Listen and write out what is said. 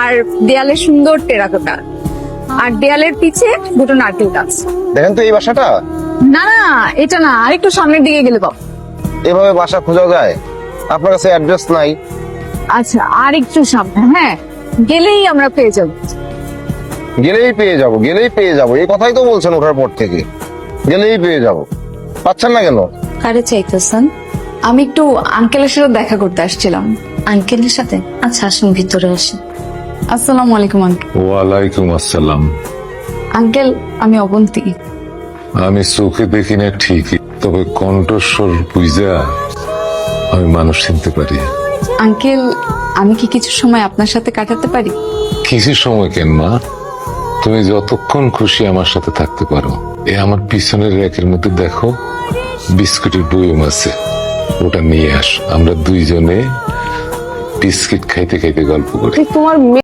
আর দেয়ালে সুন্দর টেরাকোটা, আর দেয়ালের পিছে দুটো নারকেল গাছ। দেখেন তো এই বাসাটা, না না, এটা না, আরেকটু সামনের দিকে গেলে পাবো। এভাবে বাসা খোঁজা যায়? আপনার কাছে অ্যাড্রেস নাই? আচ্ছা, আর একটু সামনে, হ্যাঁ, গেলেই আমরা পেয়ে যাবো। গেলেই পেয়ে যাব, গেলেই পেয়ে যাব, এই কথাই তো বলছেন ওঠার পর থেকে। গেলেই পেয়ে যাব, পাচ্ছেন না কেন? কারে চাইতেছেন? আমি একটু আঙ্কেলের সাথে দেখা করতে আসছিলাম। আঙ্কেলের সাথে? আচ্ছা, আসুন ভিতরে আসুন। আসসালামু আলাইকুম আঙ্কেল। ওয়ালাইকুম আসসালাম। আঙ্কেল, আমি অবন্তী। আমি চোখে দেখি না ঠিকই, তবে কণ্ঠস্বর বুঝা আমি মানুষ চিনতে পারি। আঙ্কেল, আমি কি কিছু সময় আপনার সাথে কাটাতে পারি? কিছু সময় কেন মা, তুমি যতক্ষণ খুশি আমার সাথে থাকতে পারো। আমার পিছনের র্যাকের মধ্যে দেখো বিস্কুটের বয়ম আছে, ওটা নিয়ে আস, আমরা দুইজনে বিস্কিট খাইতে খাইতে গল্প করি। তোমার